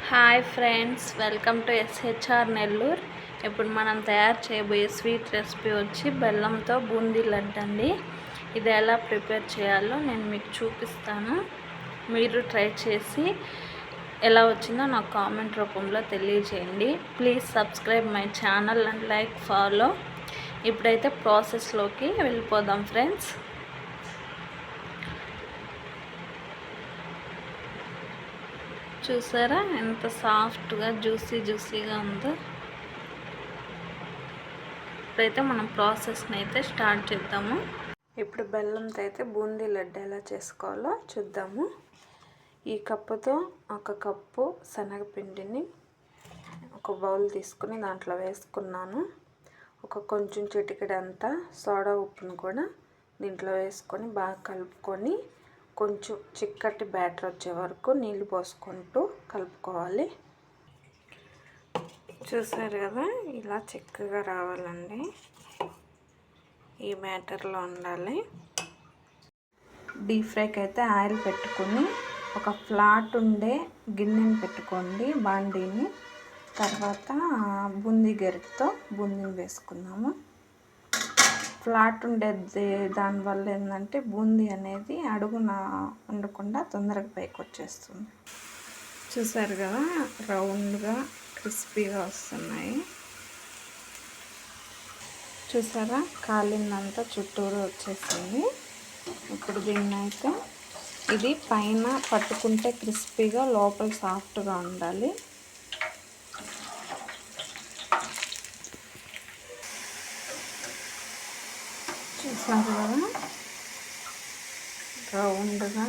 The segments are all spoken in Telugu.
Hi friends, welcome to SHR Nellore. ఇప్పుడు మనం తయారు చేయబోయే స్వీట్ రెసిపీ వచ్చి బెల్లంతో బూందీ లడ్డు అండి. ఇది ఎలా ప్రిపేర్ చేయాలో నేను మీకు చూపిస్తాను. మీరు ట్రై చేసి ఎలా వచ్చిందో నాకు కామెంట్ రూపంలో తెలియజేయండి. Please subscribe my channel and like follow. ఇప్పుడైతే ప్రాసెస్లోకి వెళ్ళిపోదాం ఫ్రెండ్స్. చూసారా ఎంత సాఫ్ట్గా జ్యూసీగా ఉందో. ఇప్పుడైతే మనం ప్రాసెస్ని అయితే స్టార్ట్ చేద్దాము. ఇప్పుడు బెల్లంతో అయితే బూందీ లడ్డు ఎలా చేసుకోవాలో చూద్దాము. ఈ కప్పుతో 1 కప్పు శనగపిండిని ఒక బౌల్ తీసుకుని దాంట్లో వేసుకున్నాను. కొంచెం చిటికెడంతా సోడా ఉప్పును కూడా దీంట్లో వేసుకొని బాగా కలుపుకొని కొంచెం చిక్కటి బ్యాటర్ వచ్చే వరకు నీళ్ళు పోసుకుంటూ కలుపుకోవాలి. చూసారు కదా, ఇలా చిక్కగా రావాలండి. ఈ బ్యాటర్లో ఉండాలి. డీప్ ఫ్రైకి అయితే ఆయిల్ పెట్టుకొని ఒక ఫ్లాట్ ఉండే గిన్నెని పెట్టుకోండి, బాండీని. తర్వాత బూందీ గరిటతో బూందీని వేసుకుందాము. ఫ్లాట్ ఉండేది దానివల్ల ఏంటంటే బూందీ అనేది అడుగున ఉండకుండా తొందరగా పైకి వచ్చేస్తుంది. చూసారు కదా, రౌండ్గా క్రిస్పీగా వస్తున్నాయి. చూసారా, కాలిందంతా చుట్టూరు వచ్చేసింది. ఇప్పుడు దీన్ని అయితే ఇది పైన పట్టుకుంటే క్రిస్పీగా, లోపల సాఫ్ట్గా ఉండాలి. చూసారు కదా, రౌండ్గా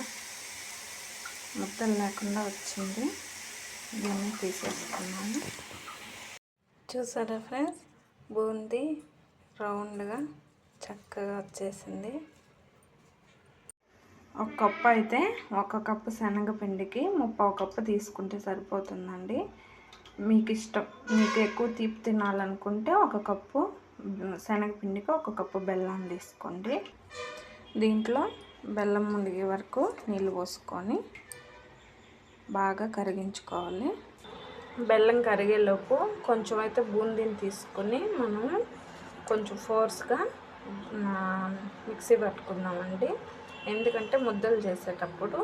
ముద్దలు లేకుండా వచ్చింది. దీన్ని తీసేసుకున్నాను. చూసారా ఫ్రెండ్స్, బూందీ రౌండ్గా చక్కగా వచ్చేసింది. 1 కప్పు అయితే 1 కప్పు శనగపిండికి 3/4 కప్పు తీసుకుంటే సరిపోతుందండి. మీకు ఇష్టం, మీకు ఎక్కువ తీపి తినాలనుకుంటే 1 కప్పు శనగపిండికి 1 కప్పు బెల్లం తీసుకోండి. దీంట్లో బెల్లం మునిగే వరకు నీళ్ళు పోసుకొని బాగా కరిగించుకోవాలి. బెల్లం కరిగేలోపు కొంచెం అయితే బూందీని తీసుకొని మనం కొంచెం ఫోర్స్గా మిక్సీ పట్టుకుందామండి. ఎందుకంటే ముద్దలు చేసేటప్పుడు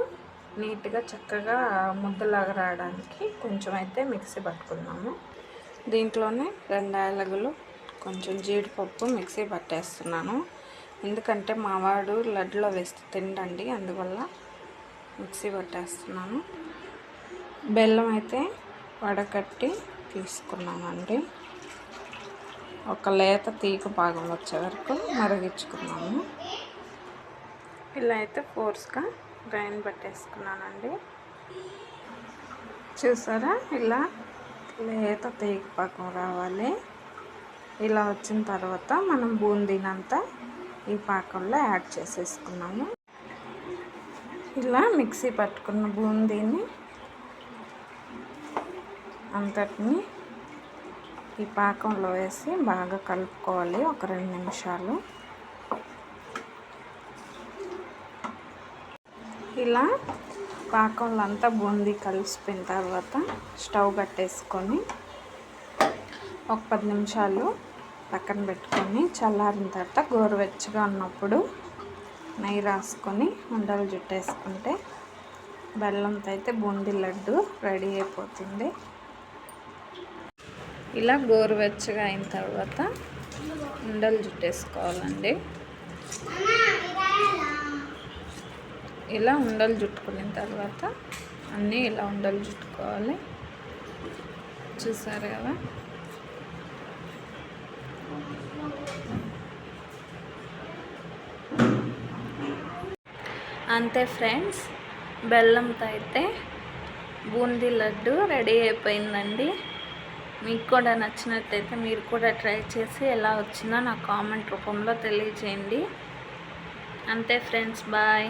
నీట్గా చక్కగా ముద్దలాగా రావడానికి కొంచెం అయితే మిక్సీ పట్టుకుందాము. దీంట్లోనే 2 యాలకులు, కొంచెం జీడిపప్పు మిక్సీ పట్టేస్తున్నాను. ఎందుకంటే మా వాడు లడ్డులో వేస్తే తిండండి, అందువల్ల మిక్సీ పట్టేస్తున్నాను. బెల్లం అయితే వడకట్టి తీసుకున్నామండి. ఒక లేత తీగ భాగం వచ్చే వరకు మరిగించుకున్నాము. ఇలా అయితే ఫోర్స్గా గ్రైండ్ పట్టేసుకున్నానండి. చూసారా, ఇలా లేత తీగ భాగం రావాలి. ఇలా వచ్చిన తర్వాత మనం బూందీనంతా ఈ పాకంలో యాడ్ చేసేసుకున్నాము. ఇలా మిక్సీ పట్టుకున్న బూందీని అంతటిని ఈ పాకంలో వేసి బాగా కలుపుకోవాలి. ఒక 2 నిమిషాలు. ఇలా పాకంలో అంతా బూందీ కలిసిపోయిన తర్వాత స్టవ్ కట్టేసుకొని ఒక 10 నిమిషాలు పక్కన పెట్టుకొని చల్లారిన తర్వాత గోరువెచ్చగా ఉన్నప్పుడు నెయ్యి రాసుకొని ఉండలు జుట్టేసుకుంటే బెల్లంతో అయితే బూందీ లడ్డు రెడీ అయిపోతుంది. ఇలా గోరువెచ్చగా అయిన తర్వాత ఉండలు జుట్టేసుకోవాలండి. ఇలా ఉండలు జుట్టుకున్న తర్వాత అన్నీ ఇలా ఉండలు జుట్టుకోవాలి. చూసారు కదా, అంతే ఫ్రెండ్స్, బెల్లంతో అయితే బూందీ లడ్డు రెడీ అయిపోయిందండి. మీకు కూడా నచ్చినట్టయితే మీరు కూడా ట్రై చేసి ఎలా వచ్చిందో నాకు కామెంట్ రూపంలో తెలియజేయండి. అంతే ఫ్రెండ్స్, బాయ్.